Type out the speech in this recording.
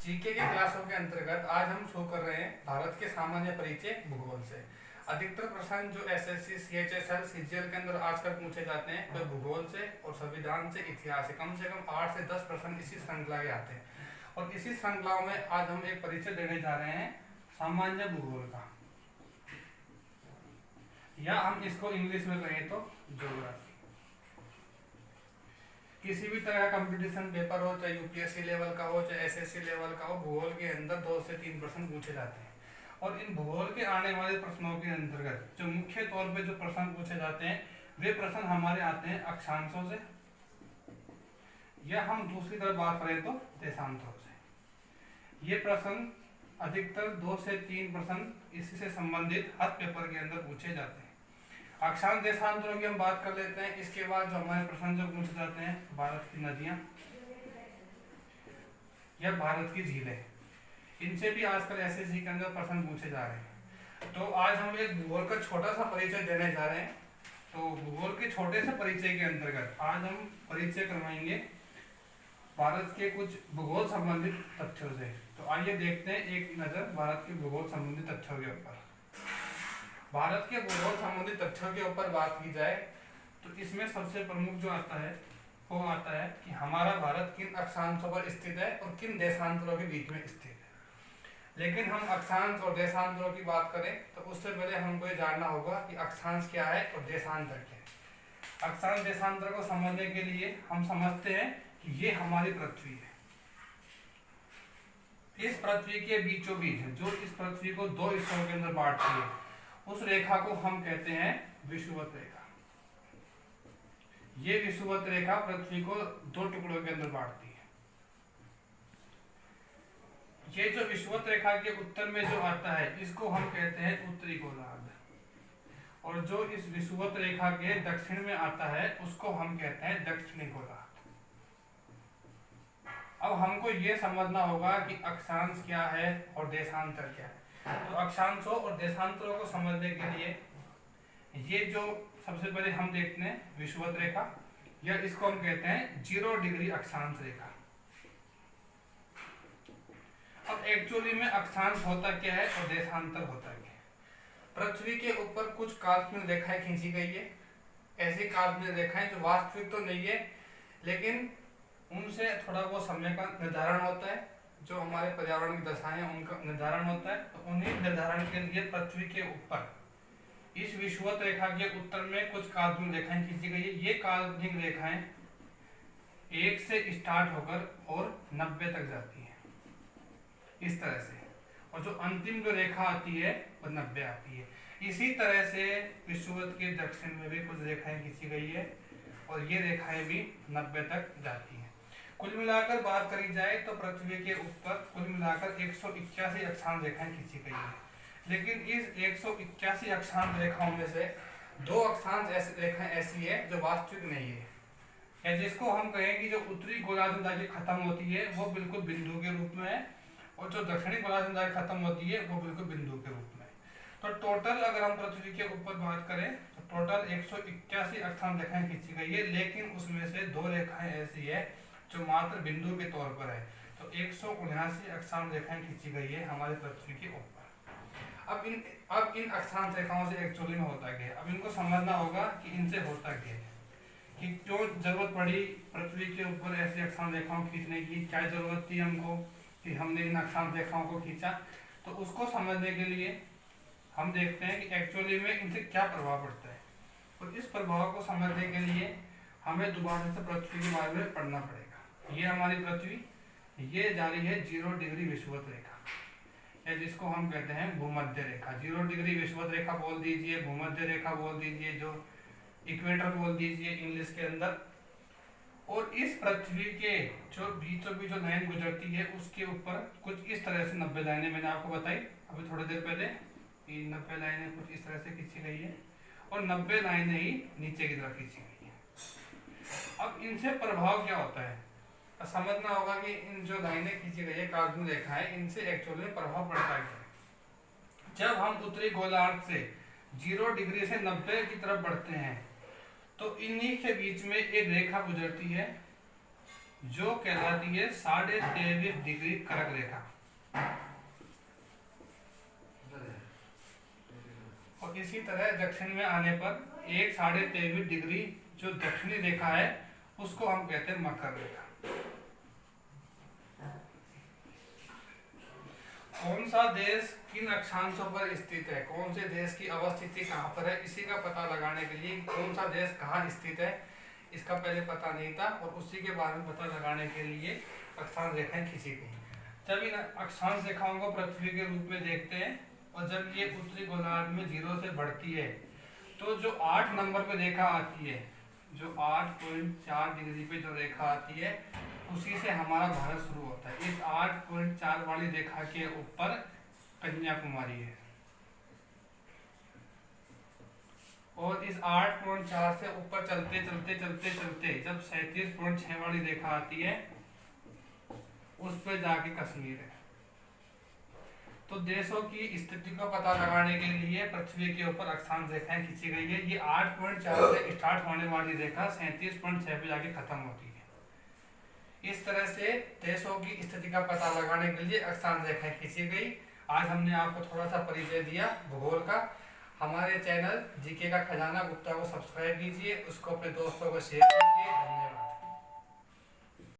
GK के क्लासों के अंतर्गत आज हम शुरू कर रहे हैं भारत के सामान्य परिचय भूगोल से। अधिकतर प्रश्न जो एसएससी, सीएचएसएल, सीजीएल के अंदर आजकल पूछे जाते हैं वे भूगोल से और संविधान से, इतिहास से कम 8 से 10 प्रश्न इसी श्रृंखला के आते हैं। और इसी श्रृंखलाओं में आज हम एक परिचय देने जा रहे हैं सामान्य भूगोल का, या हम इसको इंग्लिश में कहें तो ज्योग्राफी। किसी भी तरह का कंपटीशन पेपर हो, चाहे यूपीएससी लेवल का हो, चाहे एसएससी लेवल का हो, भूगोल के अंदर 2 से 3 प्रश्न पूछे जाते हैं। और इन भूगोल के आने वाले प्रश्नों के अंतर्गत जो मुख्य तौर पे जो प्रश्न पूछे जाते हैं वे प्रश्न हमारे आते हैं अक्षांशों से, या हम दूसरी तरफ बात करें तो देशांतरों से। ये प्रश्न अधिकतर 2 से 3 प्रश्न इसी से संबंधित हर पेपर के अंदर पूछे जाते हैं। अक्षांश देशांतरों की हम बात कर लेते हैं। इसके बाद जो हमारे प्रश्न जो पूछे जाते हैं भारत की नदियां या भारत की झीलें, इनसे भी आजकल एसएससी के अंदर प्रश्न पूछे जा रहे हैं। तो आज हम एक भूगोल का छोटा सा परिचय देने जा रहे हैं। तो भूगोल के छोटे से परिचय के अंतर्गत आज हम परिचय करवाएंगे भारत के कुछ भूगोल संबंधित तथ्यों से। तो आइए देखते हैं एक नजर भारत के भूगोल संबंधित तथ्यों के ऊपर। भारत के भूगोल संबंधित तथ्यों के ऊपर बात की जाए तो इसमें सबसे प्रमुख जो आता है वो आता है कि हमारा भारत किन अक्षांशों पर स्थित है और किन देशांतरों के बीच में स्थित है। लेकिन हम अक्षांश और देशांतरों की बात करें तो उससे पहले हमको ये जानना होगा कि अक्षांश क्या है और देशांतर क्या है। अक्षांश देशांतर को समझने के लिए हम समझते हैं कि ये हमारी पृथ्वी है। इस पृथ्वी के बीचों बीच जो इस पृथ्वी को 2 हिस्सों के अंदर बांटती है उस रेखा को हम कहते हैं विषुवत रेखा। ये विषुवत रेखा पृथ्वी को 2 टुकड़ों के अंदर बांटती है। ये जो विषुवत रेखा के उत्तर में जो आता है इसको हम कहते हैं उत्तरी गोलार्ध, और जो इस विषुवत रेखा के दक्षिण में आता है उसको हम कहते हैं दक्षिणी गोलार्ध। अब हमको ये समझना होगा कि अक्षांश क्या है और देशांतर क्या है। तो अक्षांशों और देशांतरों को समझने के लिए ये जो सबसे पहले हम देखते हैं विषुवत रेखा, या इसको हम कहते हैं 0 डिग्री अक्षांश रेखा। अब एक्चुअली में अक्षांश होता क्या है और देशांतर होता क्या है। पृथ्वी के ऊपर कुछ काल्पनिक रेखाएं खींची गई है। ऐसी काल्पनिक रेखाएं जो वास्तविक तो नहीं है लेकिन उनसे थोड़ा वो समय का निर्धारण होता है, जो हमारे पर्यावरण की दशाएं उनका निर्धारण होता है। तो उन्हीं निर्धारण के लिए पृथ्वी के ऊपर इस विषुवत रेखा के उत्तर में कुछ काल्पनिक रेखाएं खींची गई है। ये काल्पनिक रेखाएं 1 से स्टार्ट होकर और 90 तक जाती है इस तरह से, और जो अंतिम जो रेखा आती है वो 90 आती है। इसी तरह से विषुवत के दक्षिण में भी कुछ रेखाएं खींची गई है और ये रेखाएं भी 90 तक जाती हैं। कुल मिलाकर बात करी जाए तो पृथ्वी के ऊपर कुल मिलाकर 181 अक्षांश रेखाएं खींची गई है। लेकिन इस 181 अक्षांश रेखाओं में से 2 अक्षांश रेखाएं ऐसी है जो वास्तविक नहीं है, या जिसको हम कहें कि जो उत्तरी गोलार्ध रेखा खत्म होती है वो बिल्कुल बिंदु के रूप में है, और जो दक्षिणी गोलार्ध रेखा खत्म होती है वो बिल्कुल बिंदु के रूप में है। तो टोटल अगर हम पृथ्वी के ऊपर बात करें तो टोटल 181 अक्षांश रेखाएं खींची गई है, लेकिन उसमें से 2 रेखाएं ऐसी है जो मात्र बिंदु के तौर पर है। तो 179 अक्षांश रेखाएं खींची गई है हमारे पृथ्वी के ऊपर। अब इन अक्षांश रेखाओं से एक्चुअली में होता क्या है, अब इनको समझना होगा कि इनसे होता क्या है, कि क्यों जरूरत पड़ी पृथ्वी के ऊपर ऐसी अक्षांश रेखाओं खींचने की, क्या जरूरत थी हमको कि हमने इन अक्षांश रेखाओं को खींचा। तो उसको समझने के लिए हम देखते हैं कि एक्चुअली में इनसे क्या प्रभाव पड़ता है, और इस प्रभाव को समझने के लिए हमें दोबारा से पृथ्वी के बारे में पढ़ना पड़ेगा। ये हमारी पृथ्वी, ये जा रही है 0 डिग्री विषुवत रेखा, या जिसको हम कहते हैं भूमध्य रेखा। 0 डिग्री विषुवत रेखा बोल दीजिए, भूमध्य रेखा बोल दीजिए, जो इक्वेटर बोल दीजिए इंग्लिश के अंदर। और इस पृथ्वी के जो बीचों बीच जो लाइन गुजरती है उसके ऊपर कुछ इस तरह से 90 लाइनें मैंने आपको बताई अभी थोड़ी देर पहले, 90 लाइनें कुछ इस तरह से खींची गई है, और 90 लाइनें ही नीचे की तरफ खींची गई है। अब इनसे प्रभाव क्या होता है समझना होगा कि इन जो लाइनें खींची गई है काल्पनिक रेखाएं, इनसे एक्चुअली में प्रभाव पड़ता है। जब हम उत्तरी गोलार्ध से 0 डिग्री से 90 की तरफ बढ़ते हैं तो इन्हीं के बीच में एक रेखा गुजरती है जो कहलाती है 23.5 डिग्री कर्क रेखा। और इसी तरह दक्षिण में आने पर एक 23.5 डिग्री जो दक्षिणी रेखा है उसको हम कहते हैं मकर रेखा। कौन सा देश किन अक्षांशों पर स्थित है, कौन से देश की अवस्थिति कहाँ पर है, इसी का पता लगाने के लिए कौन सा देश कहाँ स्थित है इसका पहले पता नहीं था, और उसी के बारे में पता लगाने के लिए अक्षांश रेखाएं खींची गई। जब इन अक्षांश रेखाओं को पृथ्वी के रूप में देखते हैं और जब ये उत्तरी गोलार्ध में 0 से बढ़ती है तो जो 8 नंबर पे रेखा आती है, जो 8.4 डिग्री पे जो रेखा आती है उसी से हमारा भारत शुरू होता है। इस 8.4 वाली रेखा के ऊपर कन्याकुमारी है, और इस 8.4 से ऊपर चलते चलते चलते चलते जब 37.6 वाली रेखा आती है उस पर जाके कश्मीर है। तो देशों की स्थिति का पता लगाने के लिए पृथ्वी के ऊपर अक्षांश रेखाएं खींची गई है। ये 8.4 से स्टार्ट होने वाली रेखा 37.6 पे जाके खत्म होती है। इस तरह से देशों की स्थिति का पता लगाने के लिए अक्षांश रेखाएं खींची गई। आज हमने आपको थोड़ा सा परिचय दिया भूगोल का। हमारे चैनल जीके का खजाना गुप्ता को सब्सक्राइब कीजिए, उसको अपने दोस्तों को शेयर कीजिए। धन्यवाद।